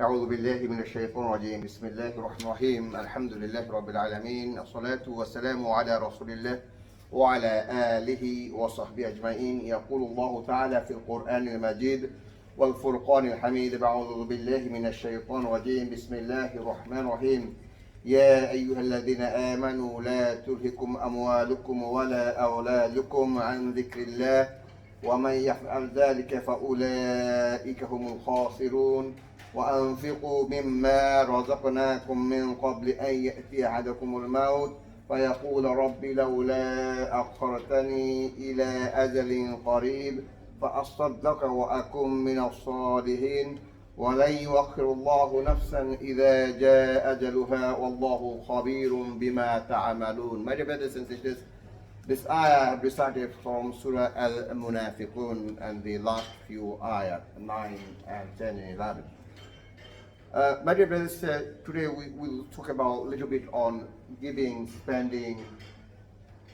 أعوذ بالله من الشيطان الرجيم بسم الله الرحمن الرحيم الحمد لله رب العالمين الصلاة والسلام على رسول الله وعلى آله وصحبه أجمعين. يقول الله تعالى في القرآن المجيد والفرقان الحميد أعوذ بالله من الشيطان الرجيم بسم الله الرحمن الرحيم. يا أيها الذين آمنوا لا تلهكم أموالكم ولا أولادكم عن ذكر الله ومن يفعل ذلك فأولئك هم الخاسرون وأنفقوا مما رزقناكم من قبل أن يأتي أحدكم الموت فيقول رب لولا أخرتني إلى أجل قريب فأصدق وأكن من الصالحين ولن يؤخر الله نفسا إذا جاء أجلها والله خبير بما تعملون. My dear brothers and sisters, this ayah I have recited from Surah Al-Munafiqun and the last few ayah 9 and 10 and 11. My dear brothers, today we will talk about a little bit on giving, spending,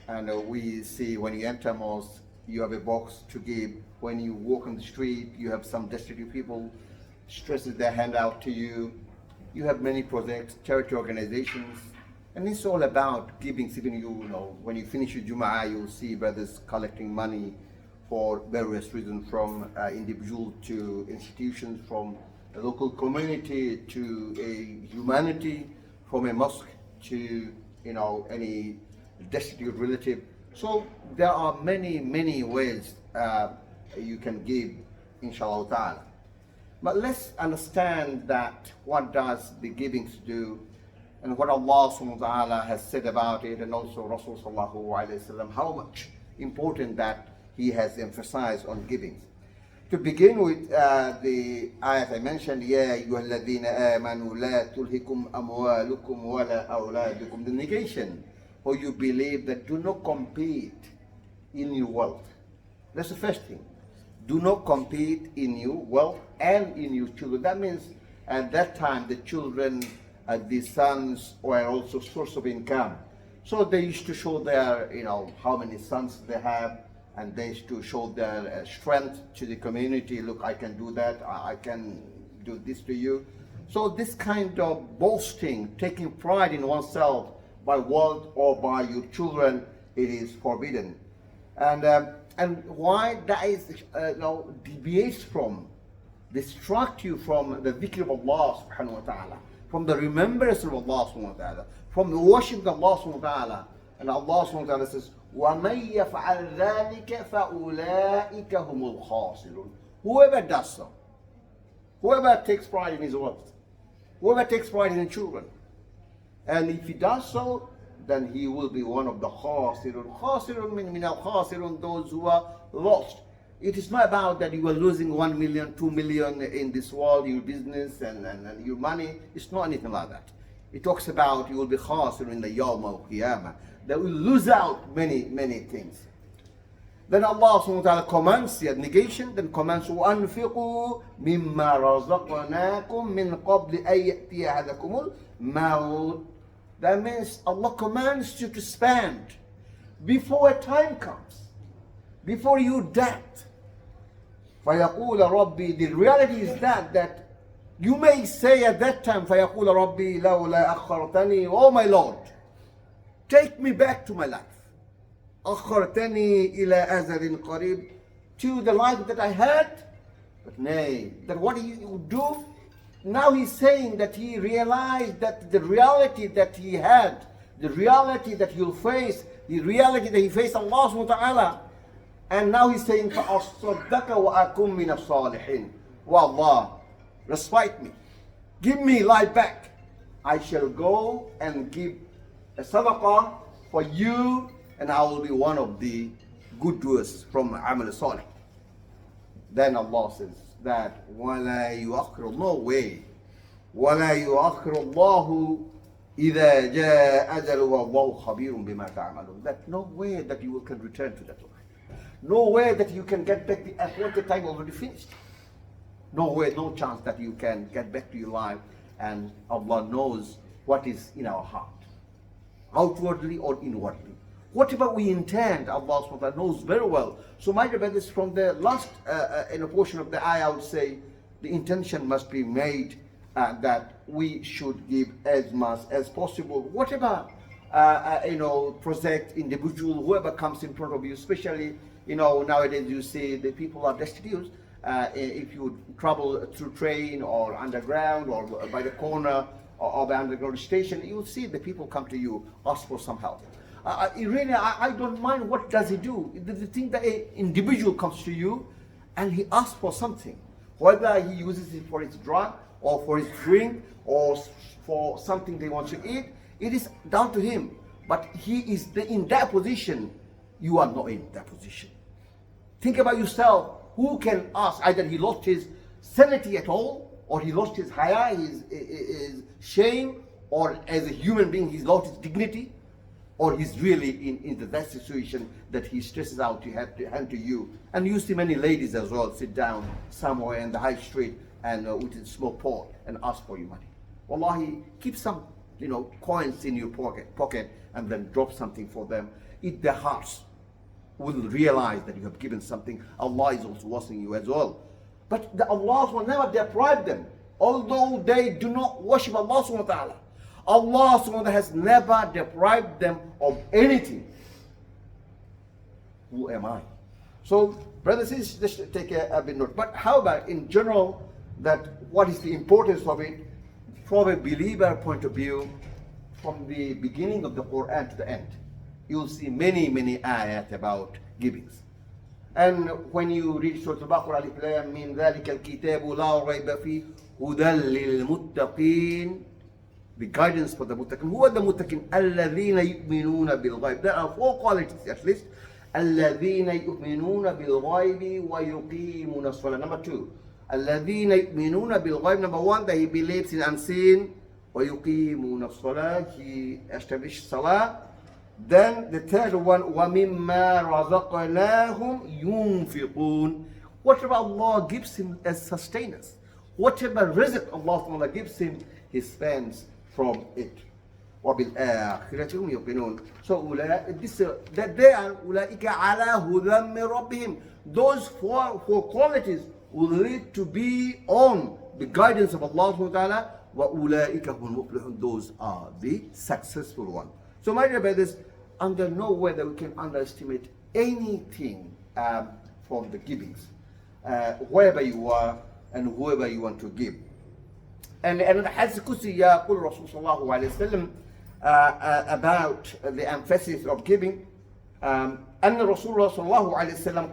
and we see when you enter mosque, you have a box to give. When you walk on the street, you have some destitute people stresses their hand out to you. You have many projects, charity organizations, and it's all about giving. Even you know, when you finish your Jum'ah, you'll see brothers collecting money for various reasons, from individual to institutions, from a local community to a humanity, from a mosque to any destitute relative. So there are many ways you can give, inshallah ta'ala. But let's understand that what does the givings do, and what Allah subhanahu wa ta'ala has said about it, and also Rasul sallallahu alayhi wa sallam, how much important that he has emphasized on givings. To begin with, the ayat I mentioned, Ya ayyuhalladhina amanu la tulhikum amwalukum wala awladukum, the negation, or you believe that do not compete in your wealth. That's the first thing. Do not compete in your wealth and in your children. That means at that time the children, the sons were also source of income. So they used to show their, how many sons they have, and they used to show their strength to the community. Look, I can do that. I can do this to you. So this kind of boasting, taking pride in oneself by wealth or by your children, it is forbidden. And why that is deviates from, distract you from the dhikr of Allah subhanahu wa ta'ala, from the remembrance of Allah subhanahu wa ta'ala, from the worship of Allah subhanahu wa ta'ala. And Allah subhanahu wa ta'ala says, وَمَن يَفْعَلْ ذَلِكَ فَأُولَٰئِكَ هُمُ الْخَاسِرُونَ. Whoever does so, whoever takes pride in his wealth, whoever takes pride in his children, and if he does so, then he will be one of the khasirun. Khasirun min al-khasirun, those who are lost. It is not about that you are losing 1 million, 2 million in this world, your business and your money. It's not anything like that. It talks about you will be khasirun in the yawm al-qiyamah. That will lose out many things. Then Allah subhanahu wa ta'ala commands the negation, then commands وَأَنْفِقُوا مِمَّا رَزَقْنَاكُمْ مِنْ قَبْلِ أَن يَأْتِيَ أَحَدَكُمُ الْمَوْتُ. That means Allah commands you to spend before a time comes, before you die. فَيَقُولَ رَبِّي. The reality is that you may say at that time, فَيَقُولَ رَبِّي لَوْلَا أَخَّرْتَنِي. Oh my Lord, take me back to my life. أَخَّرْتَنِي إِلَى أَجَلٍ قَرِيبٍ. To the life that I had. But nay, that what he would do? Now he's saying that he realized that the reality that he had, the reality that he'll face, the reality that he faced Allah subhanahu wa ta'ala. And now he's saying, فَأَصَّدَّقَ وَأَكُمْ مِنَ الصَّالِحِينَ. Oh Allah, respite me. Give me life back. I shall go and give a sadaqah for you, and I will be one of the good doers from Amal Salih. Then Allah says that وَلَا يُؤَخِّرُ. No way. وَلَا يُؤَخِّرُ اللَّهُ إِذَا جَاءَ أَجَلُهُ وَاللَّهُ خَبِيرٌ بِمَا تَعْمَلُونَ. That no way that you can return to that life. No way that you can get back the appointed time already finished. No way, no chance that you can get back to your life, and Allah knows what is in our heart, outwardly or inwardly. Whatever we intend, Allah subhanahu wa ta'ala knows very well. So my dear brothers, from the last in a portion of the ayah, I would say the intention must be made that we should give as much as possible. Whatever project, individual, whoever comes in front of you, especially nowadays you see the people are destitute. If you travel through train or underground or by the corner or the underground station, you will see the people come to you, ask for some help. I don't mind what does he do. The thing that an individual comes to you and he asks for something, whether he uses it for his drug or for his drink or for something they want to eat, it is down to him. But he is in that position. You are not in that position. Think about yourself. Who can ask? Either he lost his sanity at all, or he lost his haya, his shame, or as a human being he's lost his dignity, or he's really in that situation that he stresses out to hand to you. And you see many ladies as well sit down somewhere in the high street and with a small pot and ask for your money. Wallahi, keep some coins in your pocket and then drop something for them. Their hearts will realize that you have given something. Allah is also watching you as well. But Allah will never deprive them, although they do not worship Allah subhanahu wa ta'ala. Allah subhanahu wa ta'ala has never deprived them of anything. Who am I? So, brothers and sisters, just take a bit note. But how about in general, that what is the importance of it from a believer point of view, from the beginning of the Quran to the end? You'll see many ayat about givings. And when you read Surah Al-Baqarah, Alif Lam Mim ذَلِكَ الْكِتَابُ لَا رَيْبَ فِيهِ هُدًى لِلْمُتَّقِينَ. The guidance for the muttaqin. Who are the muttaqin? الَّذِينَ يُؤْمِنُونَ بِالْغَيْبِ. There are 4 qualities at least. الَّذِينَ يُؤْمِنُونَ بِالْغَيْبِ وَيُقِيمُونَ الصَّلَاةَ. Number 2. الَّذِينَ يُؤْمِنُونَ بِالْغَيْبِ. Number 1, that he believes in unseen. وَيُقِيمُونَ الصَّلَاةَ. He establishes salah. Then the third one, وَمِمَّا رَزَقْنَاهُمْ يُنْفِقُونَ. Whatever Allah gives him as sustenance, whatever rizq Allah gives him, he spends from it. وَبِالْآخِرَةِ هُمْ يُوقِنُونَ. So that they are أُولَٰئِكَ عَلَىٰ هُدًى مِّن رَبِّهِمْ. Those four qualities will lead to be on the guidance of Allah subhanahu wa ta'ala. وَأُولَٰئِكَ هُمُ الْمُفْلِحُونَ. Those are the successful ones. So my dear brothers, under no way that we can underestimate anything from the givings, wherever you are and whoever you want to give. And the Hadith Qudsi يقول Rasul sallallahu alayhi wa sallam about the emphasis of giving. أن رسول الله صلى الله عليه وسلم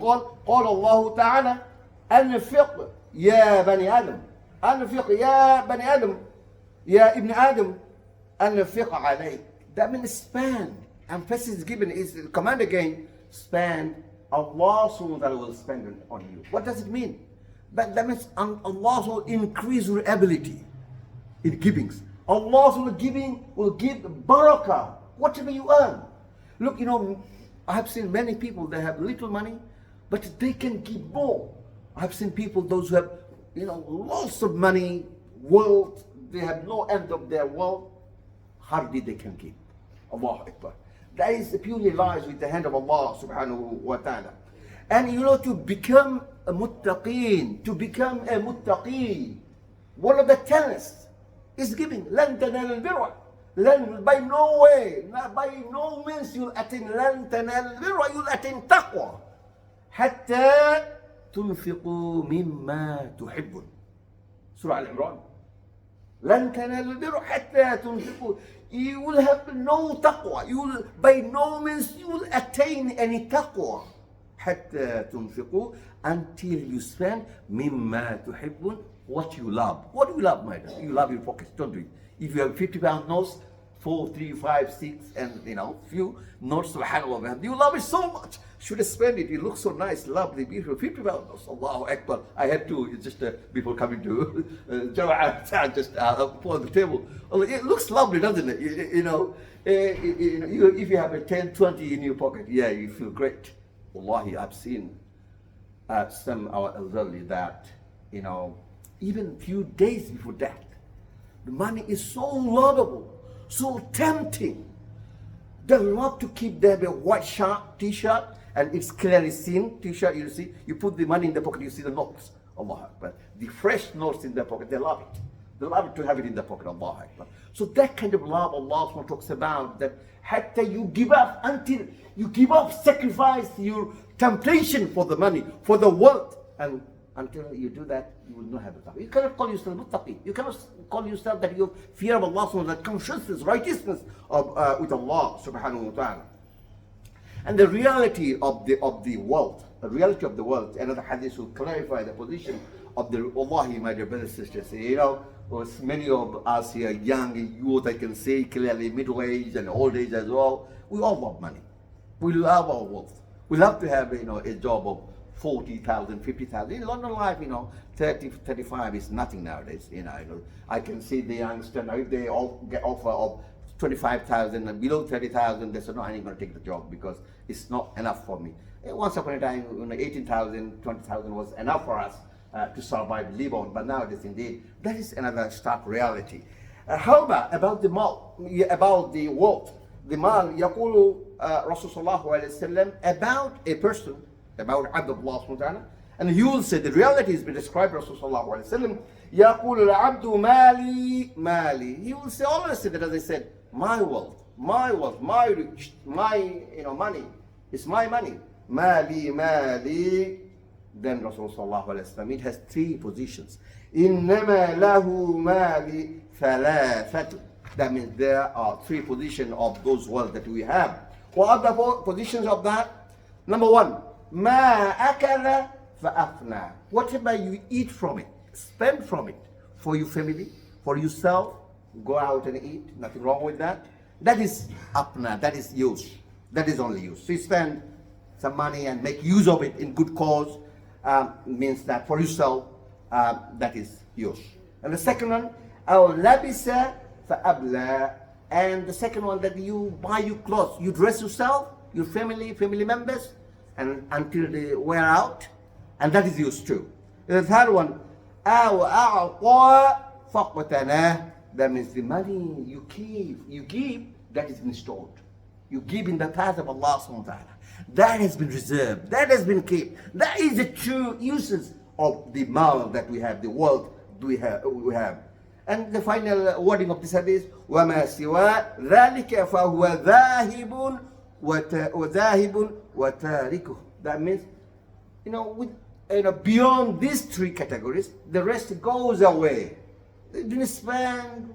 قال الله تعالى أنفق يا بني آدم أنفق يا بني آدم يا ابن آدم أنفق عليك. That means spend. Emphasis given is the command again. Spend. Allah subhanahu wa ta'ala will spend on you. What does it mean? But that means Allah will increase your ability in givings. Allah will give barakah, whatever you earn. Look, I have seen many people, they have little money, but they can give more. I have seen people, those who have, lots of money, wealth, they have no end of their wealth, hardly they can give. Allahu Akbar. That is purely lies with the hand of Allah subhanahu wa ta'ala. And to become a muttaqeen, to become a muttaqeen, one of the tenets is giving. لَن تَنَالَ الْبِرَّ. By no way, by no means you'll attain لَن تَنَالَ الْبِرَّ, you'll attain taqwa. حَتَّى تُنْفِقُوا مِمَّا تُحِبُّونَ. Surah Al-Imran. لَن تَنَالَ الْبِرَّ حَتَّى تُنْفِقُوا. You will have no taqwa. By no means you will attain any taqwa. حَتَّى تُنْفِقُوا. Until you spend مِمَّا تُحِبُّونَ. What you love. What do you love, my dear? You love your pockets, don't you? If you have 50-pound notes, 4, 3, 5, 6, and few notes, subhanAllah, you love it so much. Should spend it. It looks so nice, lovely, beautiful. 50-pound notes. Allahu Akbar. I had to, it's just before coming to Jama'ah, just put on the table. It looks lovely, doesn't it? If you have a 10, 20 in your pocket, yeah, you feel great. Wallahi, I've seen some of our elderly that, even few days before death, the money is so lovable, so tempting. They love to keep their white shirt, t-shirt, and it's clearly seen, t-shirt, you put the money in the pocket, you see the notes. Allah Akbar. The fresh notes in their pocket, they love it. They love to have it in their pocket. Allah Akbar. So that kind of love Allah SWT talks about, that hatta you give up, until you give up, sacrifice your temptation for the money, for the wealth, and until you do that, you will not have a taqwa. You cannot call yourself muttaqi. You cannot call yourself that you have fear of Allah SWT, that consciousness, righteousness with Allah subhanahu wa ta'ala. And the reality of the world, the reality of the world, another hadith will clarify the position of the, Wallahi, my dear brothers and sisters, you know, many of us here, young youth, I can say clearly, middle age and old age as well, we all love money. We love our wealth. We love to have, a job of 40,000, 50,000. In London life, 30, 35 is nothing nowadays. I can see the youngster now, if they all get offer of 25,000 and below 30,000, they say, no, I ain't going to take the job because it's not enough for me. Once upon a time, 18,000, 20,000 was enough for us to survive, live on. But nowadays, indeed, that is another stark reality. How about the mal, about the wealth? The mal, يقول رسول الله عليه وسلم about a person, about Abdullah subhanahu wa ta'ala, and he will say, the reality is been described Rasul sallallahu alayhi wa sallam, يقول العبد مالي مالي. He will say, always say that, as I said, my wealth, my rich, my money, it's my money. Mali, mali. Then Rasul sallallahu alayhi wa sallam, it has three positions. إنما له مالي ثلاثة. That means there are three positions of those wealth that we have. What are the positions of that? Number one, ما أكل فأفنى. Whatever you eat from it, spend from it, for your family, for yourself, go out and eat, nothing wrong with that. That is apna, that is use. That is only use. So you spend some money and make use of it in good cause, means that for yourself, that is use. And the second one, أو لبس فأبلى. And the second one, that you buy your clothes, you dress yourself, your family members, and until they wear out, and that is used too. The third one, أو أعطى فقتناه. That means the money you give, that has been stored. You give in the path of Allah subhanahu wa ta'ala. That has been reserved, that has been kept. That is the true uses of the mal that we have, the wealth we have. And the final wording of this hadith, وَمَا سِوَى ذَلِكَ فَهُوَ ذَاهِبٌ وَتَارِكُهُ. That means, beyond these three categories, the rest goes away. They didn't spend,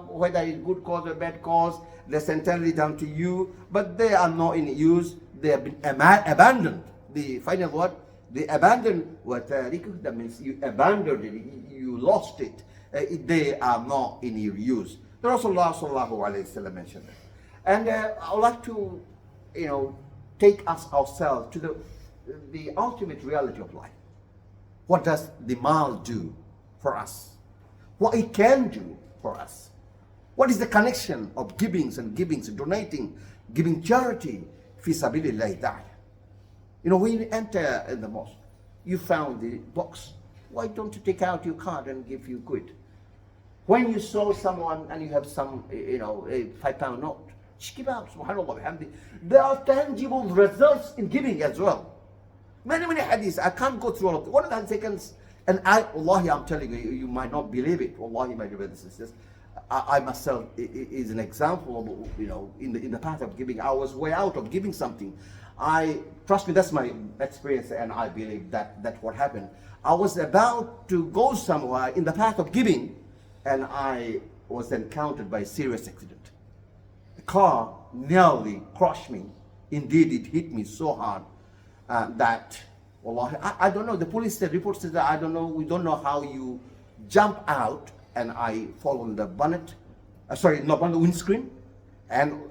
whether it's good cause or bad cause, that's entirely down to you, but they are not in use. They have been abandoned. The final word, they abandoned وَتَارِكُهُ. That means you abandoned it, you lost it. They are not in your use. The Rasulullah sallallahu alayhi wa sallam mentioned that. And I would like to, take us ourselves to the ultimate reality of life. What does the mal do for us? What it can do for us? What is the connection of givings, donating, giving charity, fi sabilillahi ta'ala? When you enter in the mosque, you found the box. Why don't you take out your card and give you quid? When you saw someone and you have some, a £5 note, just give out, subhanAllah, bihamdi. There are tangible results in giving as well. Many hadiths, I can't go through all of them. 1 seconds, and Wallahi, I'm telling you, you might not believe it. Wallahi, my dear brothers and sisters, I myself is an example of, in the path of giving. I was way out of giving something. Trust me, that's my experience, and I believe that's what happened. I was about to go somewhere in the path of giving, and I was encountered by a serious accident. The car nearly crushed me. Indeed, it hit me so hard that, wallahi, I don't know. The police report says that, I don't know, we don't know how you jump out, and I fall on the bonnet, not on the windscreen, and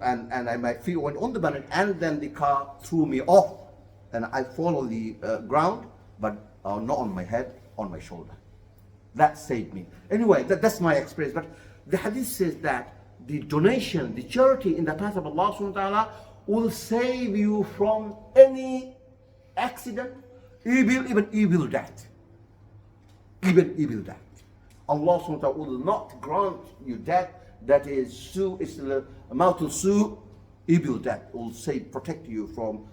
my feet went on the bonnet, and then the car threw me off, and I fall on the ground, but not on my head, on my shoulder. That saved me. Anyway, that's my experience. But the hadith says that the donation, the charity in the path of Allah subhanahu wa ta'ala will save you from any accident, even evil death. Even evil death. Allah subhanahu wa ta'ala will not grant you death that is mautul su, evil death. Will protect you from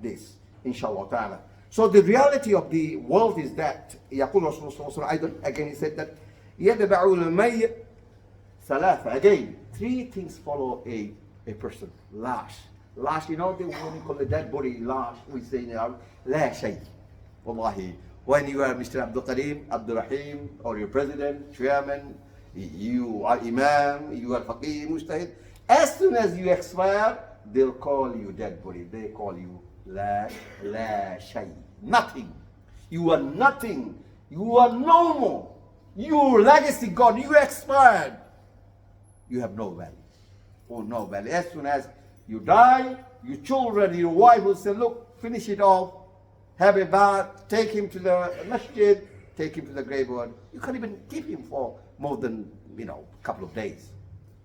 this, inshallah ta'ala. So the reality of the world is that, يقول رسول الله صلى الله عليه وسلم, again he said that, يتبع الميت ثلاثة. Again, three things follow a person. Lash. Lash, you know, when you call the dead body lash, we say in Arabic, لا شيء. Wallahi. When you are Mr. Abdul Karim, Abdul Rahim, or your president, chairman, you are imam, you are faqih, mujtahid, as soon as you expire, they'll call you dead body. They call you la shay. Nothing. You are nothing. You are no more. Your legacy gone. You expired. You have no value. Oh, no value. As soon as you die, your children, your wife will say, look, finish it off. Have a bath, take him to the masjid, take him to the graveyard. You can't even keep him for more than, a couple of days.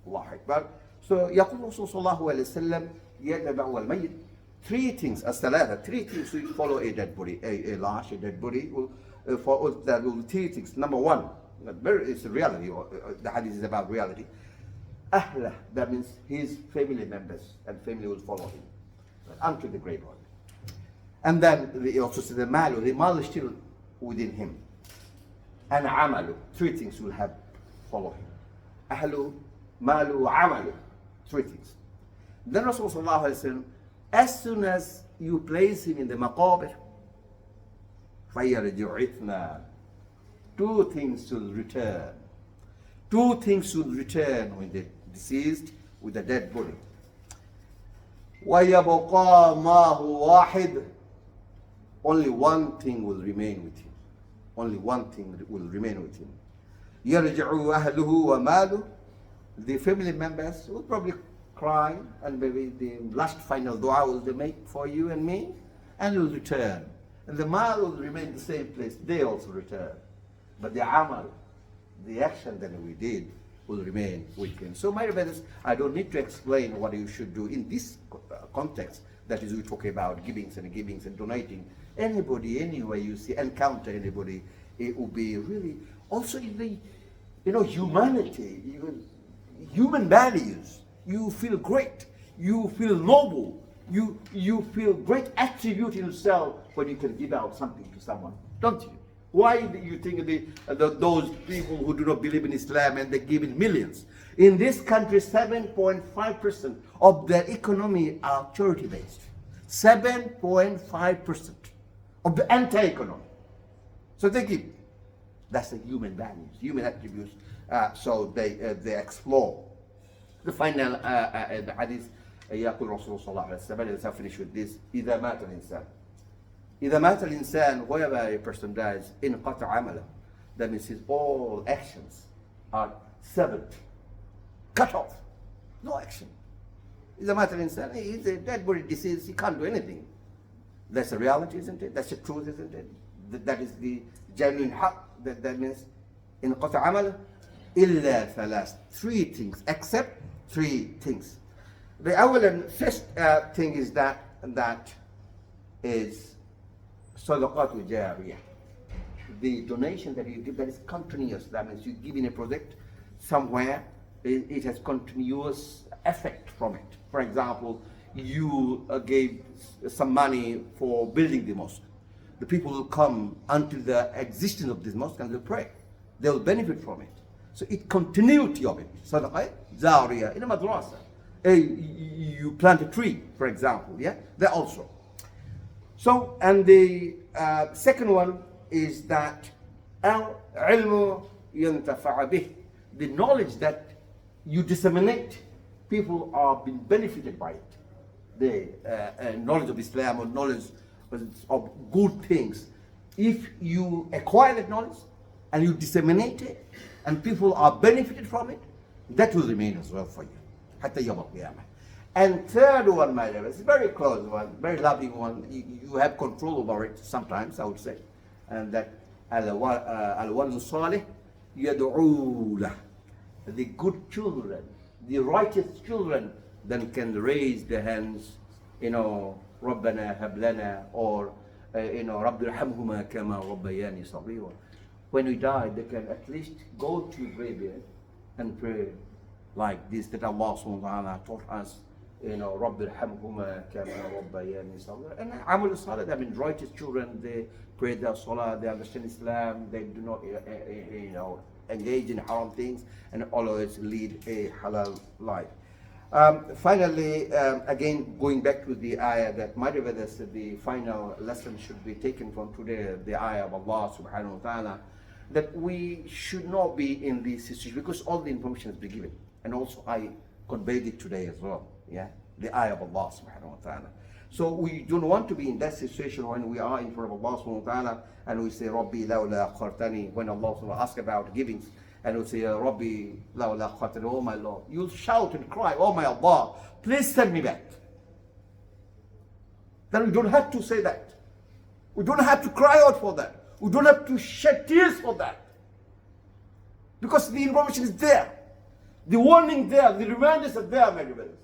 Allahu Akbar. So, يقول الرسول صلى الله عليه وسلم يتبع الميت. Three things will follow a dead body, a lash, a dead body. That will three things. Number one, it's a reality, the hadith is about reality. Ahlah, that means his family members and family will follow him unto the graveyard. And then they also say the mal is still within him. And amalu, three things will have follow him. Ahlu, malu, amalu, three things. Then Rasulullah sallallahu as soon as you place him in the maqabir, فَيَرْجُعِثْنَا, two things will return. Two things will return with the deceased, with the dead body. وَيَبْقَى مَاهُ وَاحِدٌ, only one thing will remain with him. Only one thing will remain with him. يَرْجِعُ أَهْلُهُ وَمَالُهُ, the family members will probably cry, and maybe the last final dua will they make for you and me, and will return. And the mal will remain the same place. They also return. But the amal, the action that we did, will remain with him. So my brothers, I don't need to explain what you should do in this context. That is, we talk about givings and donating. Anybody, anywhere you see, encounter anybody, it will be really also in the, humanity, human values. You feel great. You feel noble. You feel great attribute in yourself when you can give out something to someone, don't you? Why do you think those people who do not believe in Islam and they give in millions? In this country, 7.5% of their economy are charity based. 7.5% of the entire economy. So they give. That's the human values, human attributes. So they explore. The final the hadith, يقول الرسول صلى الله عليه وسلم, let's finish with this. إذا مات الإنسان. إذا مات الإنسان, wherever a person dies, انقطع عمله. That means his all actions are severed, cut off. No action. إذا مات الإنسان, he's a dead body, disease, he can't do anything. That's the reality, isn't it? That's the truth, isn't it? That is the genuine haqq. That means انقطع عمله إلا ثلاث. Three things, except three things. The أولا, first thing is that is صدقات جارية. The donation that you give, that is continuous. That means you give in a project somewhere, it has continuous effect from it. For example, you gave some money for building the mosque. The people will come until the existence of this mosque and they'll pray. They will benefit from it. So it continuity of it. Sadaqah Zariyah in a madrasa. You plant a tree, for example, yeah? That also. So, and the second one is that al-ilmu yantafa'a bih. The knowledge that you disseminate, people are being benefited by it. The knowledge of Islam or knowledge of good things. If you acquire that knowledge and you disseminate it, and people are benefited from it, that will remain as well for you. Hatta yawm al-qiyamah. And third one, my dear, it's a very close one, very loving one. You have control over it sometimes, I would say. And that al-walad salih yad'u lah. The good children, the righteous children, then can raise their hands, ربنا هب لنا, or رب ارحمهما كما ربياني صغيرا. When we die, they can at least go to graveyard and pray like this, that Allah subhanahu wa ta'ala taught us, رب ارحمهما كما ربياني صغيرا. And amal salah, I mean, righteous children, they pray their salah, they understand Islam, they do not, engage in haram things and always lead a halal life. Finally, again, going back to the ayah that my brother said, the final lesson should be taken from today, the ayah of Allah subhanahu wa ta'ala, that we should not be in this situation because all the information has been given. And also I conveyed it today as well, yeah, the ayah of Allah subhanahu wa ta'ala. So we don't want to be in that situation when we are in front of Allah subhanahu wa ta'ala and we say, Rabbi lawla akhartani, when Allah subhanahu wa ta'ala asks about givings, and we say, Rabbi lawla akhartani, oh my Lord, you'll shout and cry, oh my Allah, please send me back. Then we don't have to say that. We don't have to cry out for that. We don't have to shed tears for that. Because the information is there. The warning there, the reminders are there, my brothers.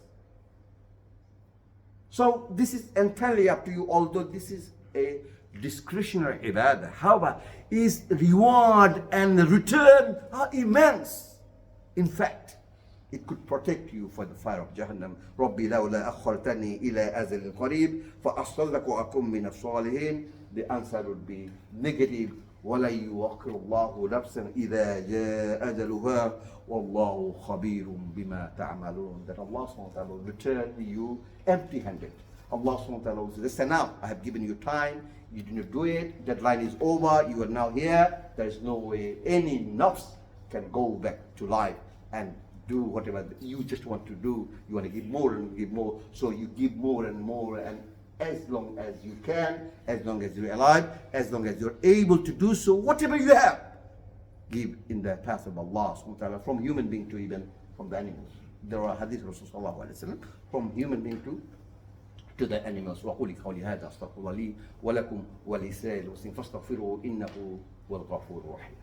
So this is entirely up to you, although this is a discretionary ibadah. However, its reward and return are immense. In fact, it could protect you from the fire of Jahannam. رَبِّ لَوْلَا أَخَّرْتَنِي إِلَىٰ أَجَلٍ قَرِيبٍ فَأَصَّدَّقَ وَأَكُن مِّنَ الصَّالِحِينَ. The answer would be negative. وَلَن يُؤَخِّرَ اللَّهُ نَفْسًا إِذَا جَاءَ أَجَلُهَا وَاللَّهُ خَبِيرٌ بِمَا تَعْمَلُونَ. That Allah subhanahu wa ta'ala will return you empty-handed. Allah subhanahu wa ta'ala will say, listen now, I have given you time, you didn't do it, deadline is over, you are now here, there is no way any nafs can go back to life and do whatever you just want to do. You want to give more and give more, so you give more and more, and as long as you can, as long as you're alive, as long as you're able to do so, whatever you have, give in the path of Allah subhanahu wa ta'ala, from human being to even from the animals. There are hadith Rasulullah from human being to the animals. وَقُولِ قَوْلِ هَذَا أَسْتَغْفِرُ اللَّهَ لِي وَلَكُمْ وَلِسَائِرِ الْمُسْلِمِينَ فَاسْتَغْفِرُوهُ إِنَّهُ هُوَ الْغَفُورُ الرَّحِيمُ.